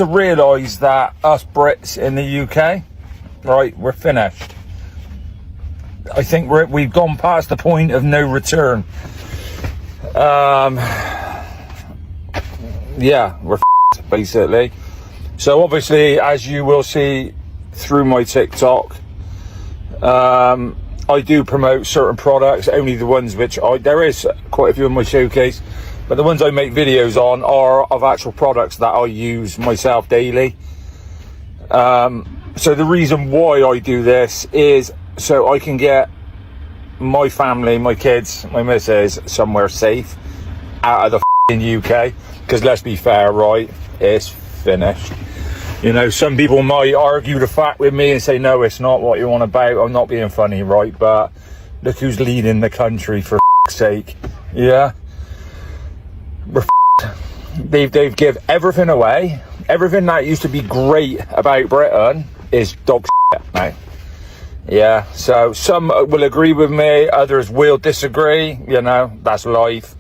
to realise that us Brits in the UK, right, we're finished. I think we've gone past the point of no return. Yeah, we're basically. So obviously, as you will see through my TikTok, I do promote certain products, only the ones which there is quite a few in my showcase, but the ones I make videos on are of actual products that I use myself daily. So the reason why I do this is so I can get my family, my kids, my missus somewhere safe out of the UK, because let's be fair, right, it's finished. You know, some people might argue the fact with me and say, no, it's not what you're on about. I'm not being funny, right? But look who's leading the country, for sake. Yeah. We're They've give everything away. Everything that used to be great about Britain is dog shit now. Yeah. So some will agree with me. Others will disagree. You know, that's life.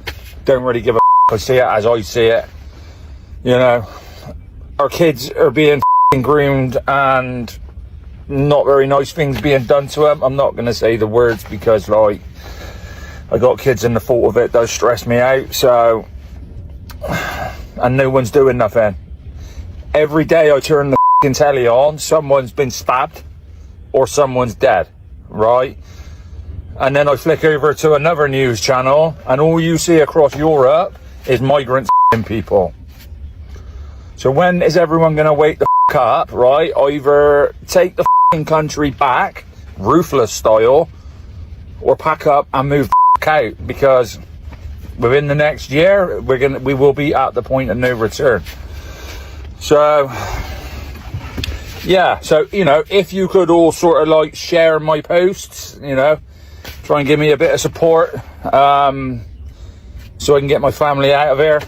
Don't really give a I see it as I see it. You know. Our kids are being groomed and not very nice things being done to them. I'm not going to say the words because, like, I got kids and the thought of it does stress me out. So, and no one's doing nothing. Every day I turn the telly on, someone's been stabbed or someone's dead, right? And then I flick over to another news channel and all you see across Europe is migrant people. So when is everyone going to wake the up, right? Either take the country back, ruthless style, or pack up and move out, because within the next year we will be at the point of no return. So yeah, so you know, if you could all sort of like share my posts, you know, try and give me a bit of support, so I can get my family out of here.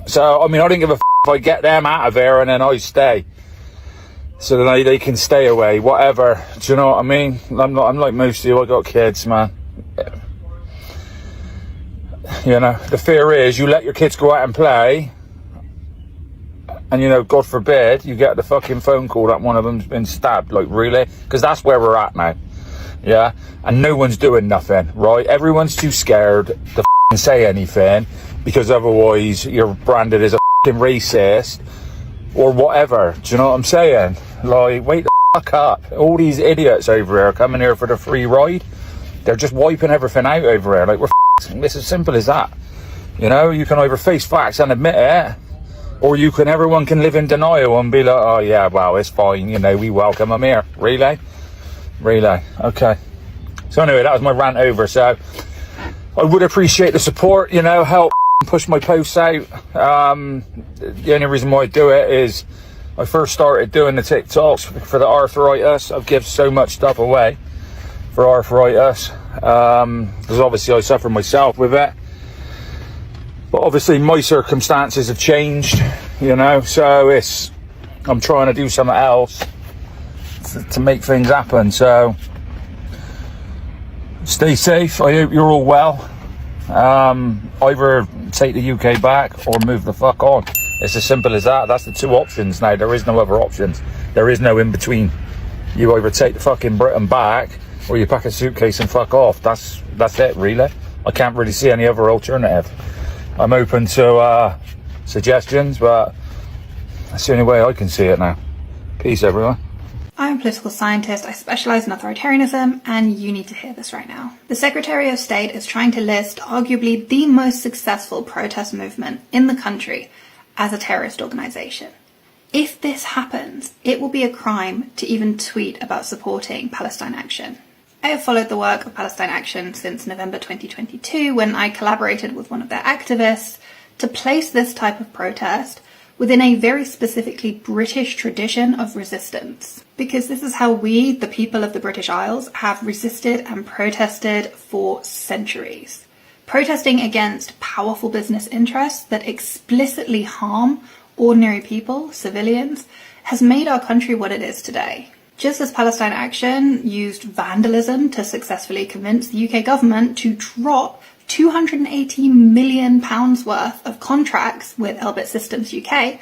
So I mean, I didn't give a if I get them out of there and then I stay, so that they can stay away, whatever. Do you know what I mean? I'm like most of you. I got kids, man. You know, the fear is you let your kids go out and play, and you know, God forbid, you get the fucking phone call that one of them's been stabbed. Like, really? Because that's where we're at now. Yeah, and no one's doing nothing, right? Everyone's too scared to say anything, because otherwise you're branded as a racist or whatever. Do you know what I'm saying? Like, wake the fuck up. All these idiots over here coming here for the free ride, they're just wiping everything out over here. Like, we're it's as simple as that. You know, you can either face facts and admit it, or everyone can live in denial and be like, oh yeah, well, it's fine, you know, we welcome them here. Really? Okay. So anyway, that was my rant over. So I would appreciate the support, you know, help push my posts out. The only reason why I do it is I first started doing the TikToks for the arthritis. I've given so much stuff away for arthritis, because obviously I suffer myself with it, but obviously my circumstances have changed, you know, so I'm trying to do something else to make things happen. So stay safe. I hope you're all well. Either take the UK back or move the fuck on. It's as simple as that. That's the two options now. There is no other options. There is no in between. You either take the fucking Britain back or you pack a suitcase and fuck off. That's it, really. I can't really see any other alternative. I'm open to suggestions, but that's the only way I can see it now. Peace, everyone. I'm a political scientist, I specialise in authoritarianism, and you need to hear this right now. The Secretary of State is trying to list arguably the most successful protest movement in the country as a terrorist organisation. If this happens, it will be a crime to even tweet about supporting Palestine Action. I have followed the work of Palestine Action since November 2022, when I collaborated with one of their activists to place this type of protest within a very specifically British tradition of resistance. Because this is how we, the people of the British Isles, have resisted and protested for centuries. Protesting against powerful business interests that explicitly harm ordinary people, civilians, has made our country what it is today. Just as Palestine Action used vandalism to successfully convince the UK government to drop £280 million worth of contracts with Elbit Systems UK,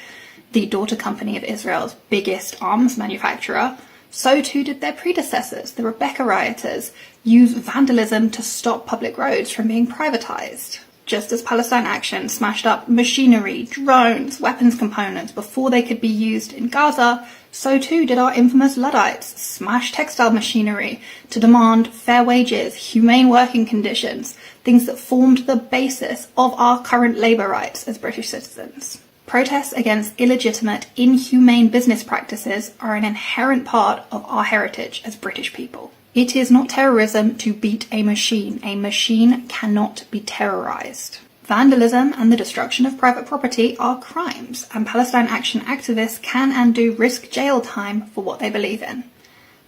the daughter company of Israel's biggest arms manufacturer, so too did their predecessors, the Rebecca rioters, use vandalism to stop public roads from being privatized. Just as Palestine Action smashed up machinery, drones, weapons components before they could be used in Gaza, so too did our infamous Luddites smash textile machinery to demand fair wages, humane working conditions, things that formed the basis of our current labour rights as British citizens. Protests against illegitimate, inhumane business practices are an inherent part of our heritage as British people. It is not terrorism to beat a machine. A machine cannot be terrorised. Vandalism and the destruction of private property are crimes, and Palestine Action activists can and do risk jail time for what they believe in.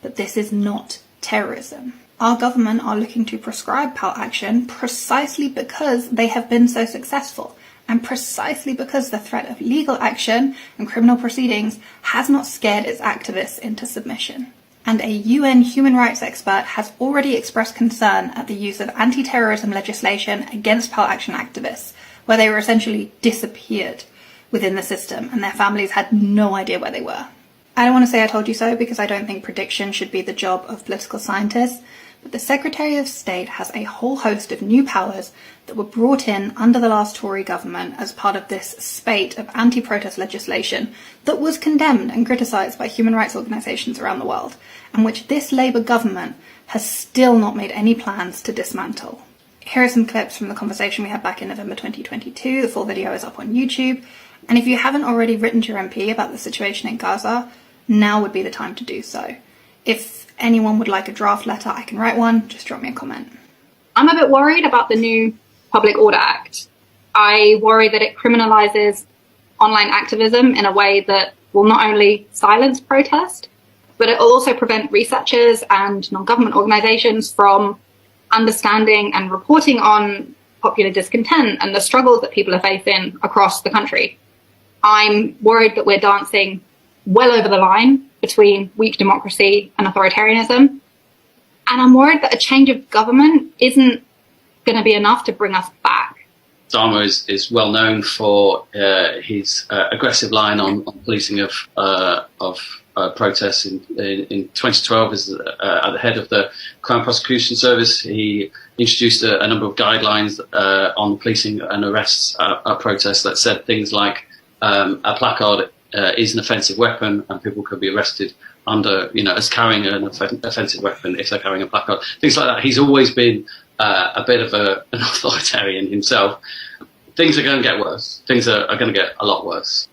But this is not terrorism. Our government are looking to prescribe Pal Action precisely because they have been so successful, and precisely because the threat of legal action and criminal proceedings has not scared its activists into submission. And a UN human rights expert has already expressed concern at the use of anti-terrorism legislation against Pal Action activists, where they were essentially disappeared within the system and their families had no idea where they were. I don't want to say I told you so because I don't think prediction should be the job of political scientists, but the Secretary of State has a whole host of new powers that were brought in under the last Tory government as part of this spate of anti-protest legislation that was condemned and criticised by human rights organisations around the world, and which this Labour government has still not made any plans to dismantle. Here are some clips from the conversation we had back in November 2022. The full video is up on YouTube. And if you haven't already written to your MP about the situation in Gaza, now would be the time to do so. If anyone would like a draft letter, I can write one. Just drop me a comment. I'm a bit worried about the new Public Order Act. I worry that it criminalises online activism in a way that will not only silence protest, but it will also prevent researchers and non-government organisations from understanding and reporting on popular discontent and the struggles that people are facing across the country. I'm worried that we're dancing well over the line between weak democracy and authoritarianism. And I'm worried that a change of government isn't going to be enough to bring us back. Dharma is well known for his aggressive line on policing of protests. In 2012, as at the head of the Crown Prosecution Service, he introduced a number of guidelines on policing and arrests at protests that said things like a placard is an offensive weapon and people could be arrested under, as carrying an offensive weapon if they're carrying a placard. Things like that. He's always been a bit of an authoritarian himself. Things are going to get worse. Things are going to get a lot worse.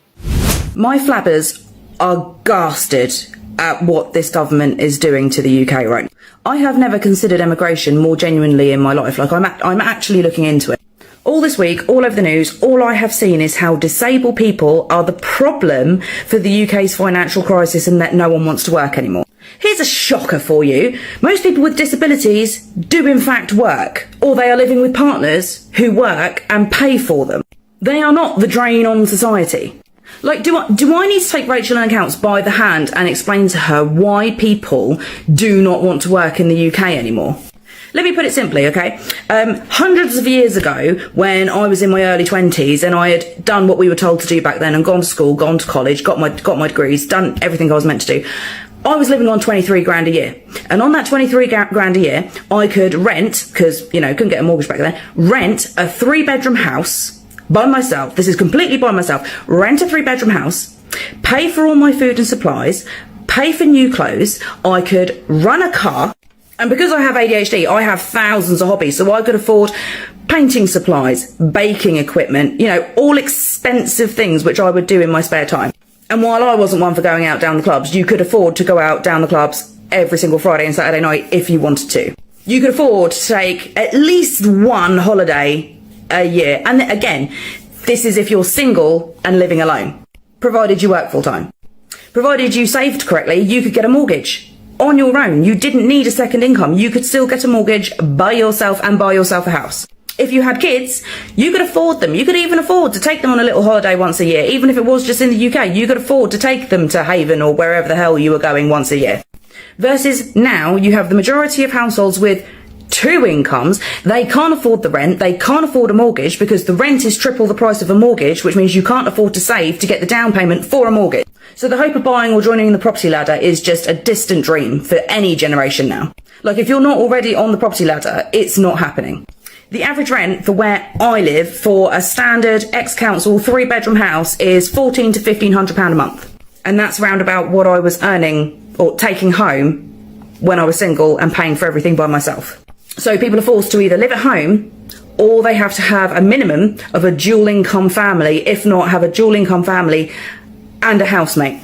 My flabbers are ghasted at what this government is doing to the UK right now. I have never considered immigration more genuinely in my life. Like, I'm actually looking into it. All this week, all over the news, all I have seen is how disabled people are the problem for the UK's financial crisis and that no one wants to work anymore. Here's a shocker for you. Most people with disabilities do in fact work, or they are living with partners who work and pay for them. They are not the drain on society. Like, do I need to take Rachel in accounts by the hand and explain to her why people do not want to work in the UK anymore? Let me put it simply, okay? Hundreds of years ago, when I was in my early 20s and I had done what we were told to do back then and gone to school, gone to college, got my degrees, done everything I was meant to do, I was living on 23 grand a year. And on that 23 grand a year, I could rent, because, couldn't get a mortgage back then, rent a 3-bedroom house by myself. This is completely by myself. Rent a 3-bedroom house, pay for all my food and supplies, pay for new clothes. I could run a car. And because I have ADHD, I have thousands of hobbies. So I could afford painting supplies, baking equipment, all expensive things which I would do in my spare time. And while I wasn't one for going out down the clubs, you could afford to go out down the clubs every single Friday and Saturday night if you wanted to. You could afford to take at least one holiday a year. And again, this is if you're single and living alone, provided you work full time. Provided you saved correctly, you could get a mortgage. On your own. You didn't need a second income. You could still get a mortgage by yourself and buy yourself a house. If you had kids, you could afford them. You could even afford to take them on a little holiday once a year. Even if it was just in the UK, you could afford to take them to Haven or wherever the hell you were going once a year. Versus now, you have the majority of households with two incomes, they can't afford the rent, they can't afford a mortgage because the rent is triple the price of a mortgage, which means you can't afford to save to get the down payment for a mortgage. So the hope of buying or joining the property ladder is just a distant dream for any generation now. Like, if you're not already on the property ladder, it's not happening. The average rent for where I live for a standard ex-council 3-bedroom house is £1,400 to £1,500 a month. And that's round about what I was earning or taking home when I was single and paying for everything by myself. So people are forced to either live at home or they have to have a minimum of a dual income family, if not have a dual income family and a housemate.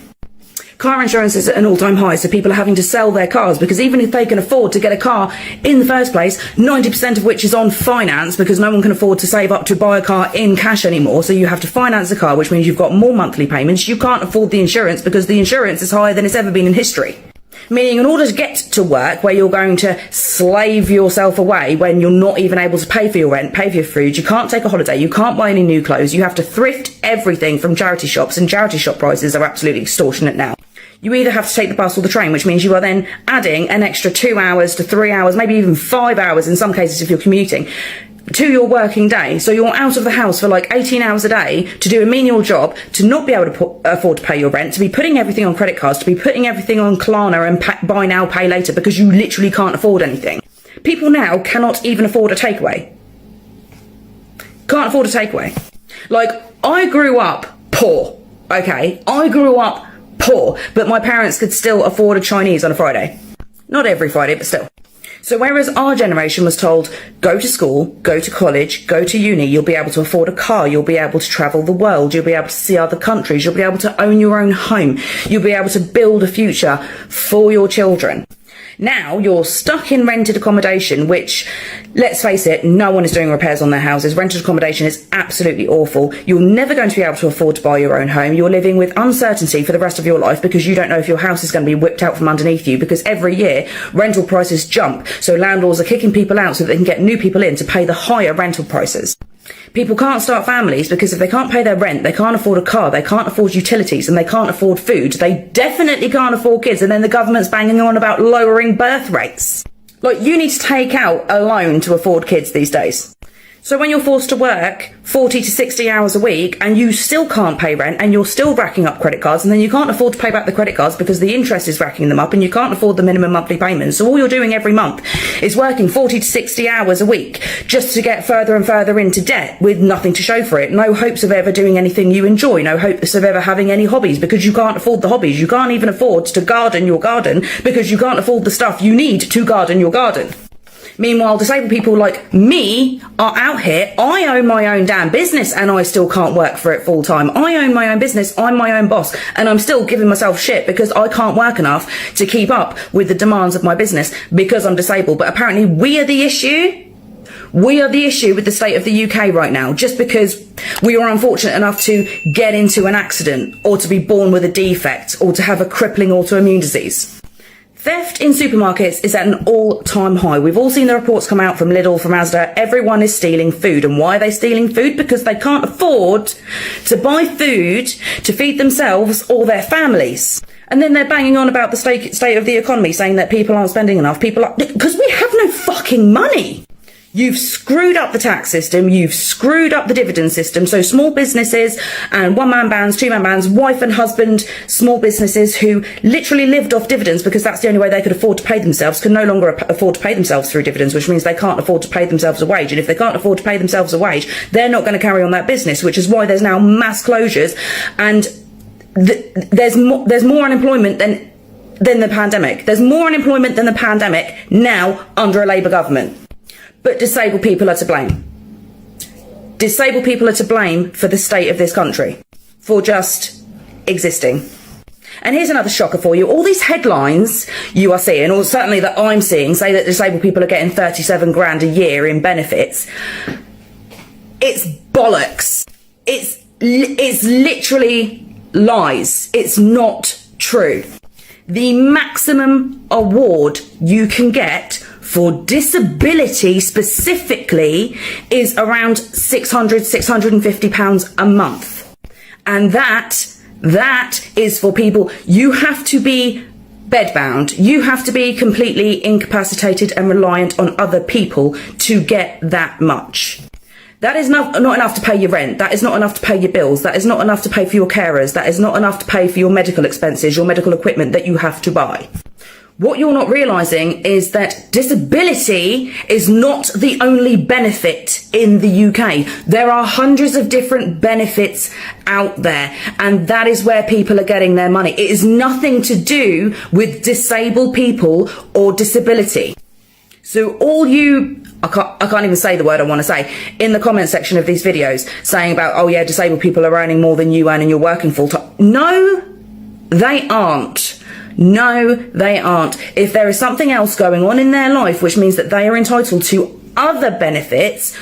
Car insurance is at an all-time high, so people are having to sell their cars because even if they can afford to get a car in the first place, 90% of which is on finance because no one can afford to save up to buy a car in cash anymore. So you have to finance a car, which means you've got more monthly payments. You can't afford the insurance because the insurance is higher than it's ever been in history. Meaning in order to get to work where you're going to slave yourself away when you're not even able to pay for your rent, pay for your food, you can't take a holiday, you can't buy any new clothes, you have to thrift everything from charity shops, and charity shop prices are absolutely extortionate now. You either have to take the bus or the train, which means you are then adding an extra 2 hours to 3 hours, maybe even 5 hours in some cases if you're commuting, to your working day. So you're out of the house for like 18 hours a day to do a menial job, to not be able to afford to pay your rent, to be putting everything on credit cards, to be putting everything on Klarna and buy now, pay later because you literally can't afford anything. People now cannot even afford a takeaway. Can't afford a takeaway. Like, I grew up poor, okay? I grew up poor, but my parents could still afford a Chinese on a Friday. Not every Friday, but still. So whereas our generation was told, go to school, go to college, go to uni, you'll be able to afford a car, you'll be able to travel the world, you'll be able to see other countries, you'll be able to own your own home, you'll be able to build a future for your children. Now you're stuck in rented accommodation, which, let's face it, no one is doing repairs on their houses. Rented accommodation is absolutely awful. You're never going to be able to afford to buy your own home. You're living with uncertainty for the rest of your life because you don't know if your house is going to be whipped out from underneath you, because every year rental prices jump. So landlords are kicking people out so that they can get new people in to pay the higher rental prices. People can't start families because if they can't pay their rent, they can't afford a car, they can't afford utilities, and they can't afford food. They definitely can't afford kids, and then the government's banging on about lowering birth rates. Like, you need to take out a loan to afford kids these days. So when you're forced to work 40 to 60 hours a week and you still can't pay rent and you're still racking up credit cards, and then you can't afford to pay back the credit cards because the interest is racking them up and you can't afford the minimum monthly payments. So all you're doing every month is working 40 to 60 hours a week just to get further and further into debt with nothing to show for it. No hopes of ever doing anything you enjoy. No hopes of ever having any hobbies because you can't afford the hobbies. You can't even afford to garden your garden because you can't afford the stuff you need to garden your garden. Meanwhile, disabled people like me are out here. I own my own damn business and I still can't work for it full time. I own my own business. I'm my own boss and I'm still giving myself shit because I can't work enough to keep up with the demands of my business because I'm disabled. But apparently we are the issue. We are the issue with the state of the UK right now, just because we are unfortunate enough to get into an accident or to be born with a defect or to have a crippling autoimmune disease. Theft in supermarkets is at an all-time high. We've all seen the reports come out from Lidl, from Asda. Everyone is stealing food. And why are they stealing food? Because they can't afford to buy food to feed themselves or their families. And then they're banging on about the state of the economy, saying that people aren't spending enough. Because we have no fucking money. You've screwed up the tax system, you've screwed up the dividend system, so small businesses and one-man bands, two-man bands, wife and husband small businesses who literally lived off dividends because that's the only way they could afford to pay themselves, can no longer afford to pay themselves through dividends, which means they can't afford to pay themselves a wage. And if they can't afford to pay themselves a wage, they're not going to carry on that business, which is why there's now mass closures and there's more unemployment than the pandemic. There's more unemployment than the pandemic now under a Labour government. But disabled people are to blame. Disabled people are to blame for the state of this country, for just existing. And here's another shocker for you. All these headlines you are seeing, or certainly that I'm seeing, say that disabled people are getting 37 grand a year in benefits. It's bollocks. It's literally lies. It's not true. The maximum award you can get for disability specifically is around £650 a month. And that is for people. You have to be bedbound. You have to be completely incapacitated and reliant on other people to get that much. That is not enough to pay your rent. That is not enough to pay your bills. That is not enough to pay for your carers. That is not enough to pay for your medical expenses, your medical equipment that you have to buy. What you're not realising is that disability is not the only benefit in the UK. There are hundreds of different benefits out there, and that is where people are getting their money. It is nothing to do with disabled people or disability. So all you, I can't even say the word I want to say, in the comment section of these videos saying about, oh yeah, disabled people are earning more than you earn and you're working full time. No, they aren't. No, they aren't. If there is something else going on in their life, which means that they are entitled to other benefits,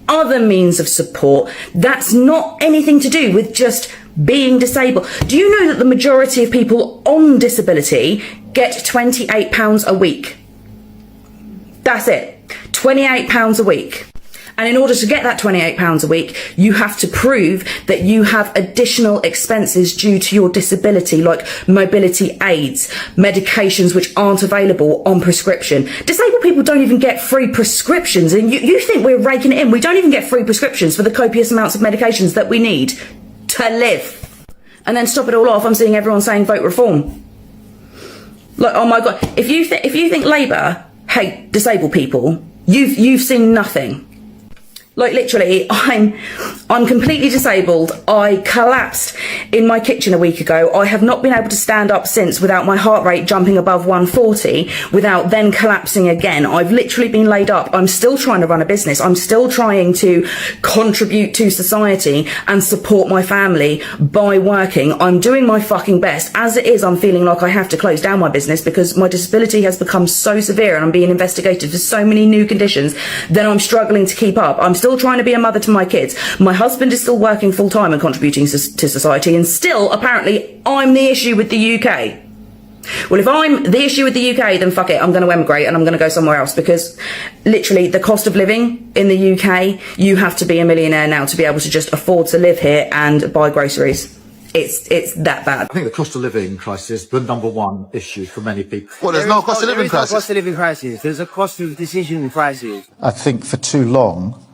other means of support, that's not anything to do with just being disabled. Do you know that the majority of people on disability get £28 a week? That's it. £28 a week. And in order to get that £28 a week, you have to prove that you have additional expenses due to your disability, like mobility aids, medications which aren't available on prescription. Disabled people don't even get free prescriptions. And you think we're raking it in. We don't even get free prescriptions for the copious amounts of medications that we need to live. And then stop it all off, I'm seeing everyone saying vote reform. Like, oh my God, if you think Labour hate disabled people, you've seen nothing. Like literally, I'm completely disabled. I collapsed in my kitchen a week ago. I have not been able to stand up since without my heart rate jumping above 140, without then collapsing again. I've literally been laid up. I'm still trying to run a business. I'm still trying to contribute to society and support my family by working. I'm doing my fucking best. As it is, I'm feeling like I have to close down my business because my disability has become so severe and I'm being investigated for so many new conditions that I'm struggling to keep up. I'm still trying to be a mother to my kids. My husband is still working full time and contributing to society, and still apparently I'm the issue with the UK. Well, if I'm the issue with the UK, then fuck it, I'm going to emigrate and I'm going to go somewhere else, because literally the cost of living in the UK, you have to be a millionaire now to be able to just afford to live here and buy groceries. It's that bad. I think the cost of living crisis is the number one issue for many people. Well, there's no cost of living crisis. There's no cost of living crisis. There's a cost of decision crisis. I think for too long,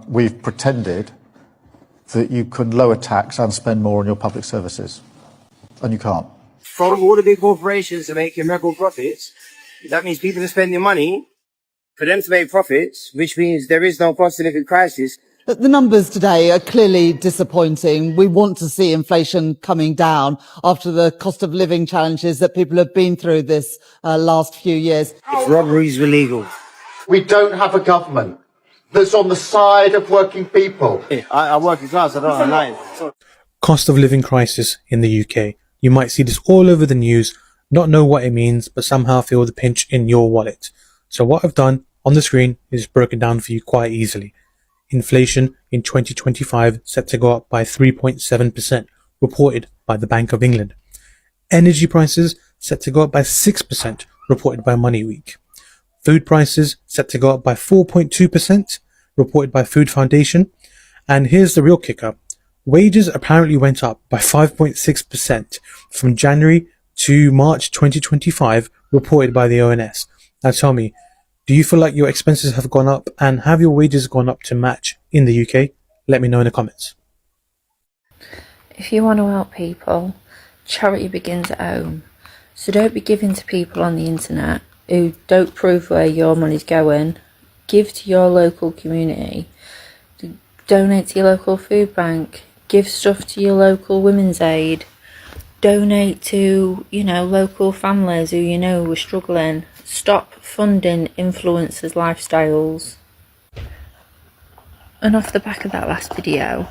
we've pretended that you can lower tax and spend more on your public services. And you can't. From all the big corporations are making record profits, that means people are spending money for them to make profits, which means there is no cost of living crisis. The numbers today are clearly disappointing. We want to see inflation coming down after the cost of living challenges that people have been through this last few years. If robberies were legal. We don't have a government that's on the side of working people. I work in class, I don't know. Cost of living crisis in the UK. You might see this all over the news, not know what it means, but somehow feel the pinch in your wallet. So what I've done on the screen is broken down for you quite easily. Inflation in 2025 set to go up by 3.7%, reported by the Bank of England. Energy prices set to go up by 6%, reported by Money Week. Food prices set to go up by 4.2%, reported by Food Foundation. And here's the real kicker. Wages apparently went up by 5.6% from January to March 2025, reported by the ONS. Now tell me, do you feel like your expenses have gone up, and have your wages gone up to match in the UK? Let me know in the comments. If you want to help people, charity begins at home. So don't be giving to people on the internet who don't prove where your money's going. Give to your local community. Donate to your local food bank. Give stuff to your local women's aid. Donate to, local families who are struggling. Stop funding influencers' lifestyles. And off the back of that last video,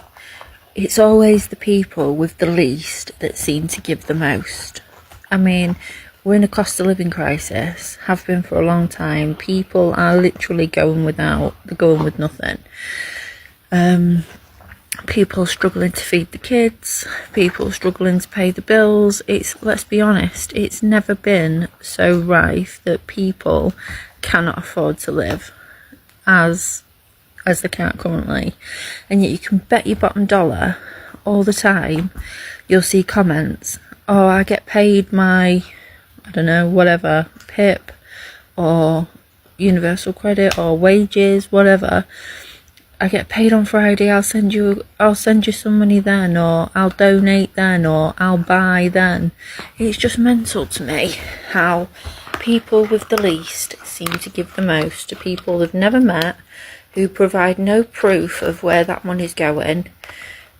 it's always the people with the least that seem to give the most. I mean, we're in a cost of living crisis, have been for a long time. People are literally going without, they're going with nothing. People struggling to feed the kids, people struggling to pay the bills. Let's be honest, it's never been so rife that people cannot afford to live as they can currently. And yet you can bet your bottom dollar all the time you'll see comments, oh, I get paid my I don't know, whatever, PIP or universal credit or wages, whatever. I get paid on Friday, I'll send you some money then, or I'll donate then, or I'll buy then. It's just mental to me how people with the least seem to give the most to people they've never met, who provide no proof of where that money's going,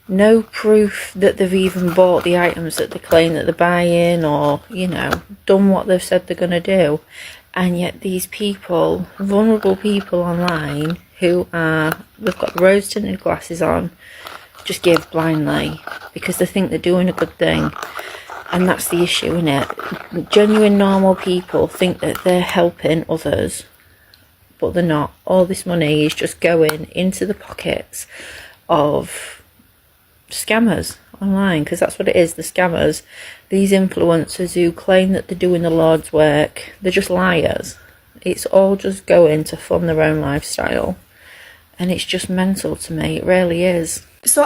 no proof that they've even bought the items that they claim that they're buying, or, you know, done what they've said they're going to do. And yet these people, vulnerable people online, who are, they've got rose tinted glasses on, just give blindly because they think they're doing a good thing. And that's the issue, isn't it? Genuine normal people think that they're helping others, but they're not. All this money is just going into the pockets of scammers online, because that's what it is, the scammers. These influencers who claim that they're doing the Lord's work, they're just liars. It's all just going to fund their own lifestyle. And it's just mental to me, it really is. So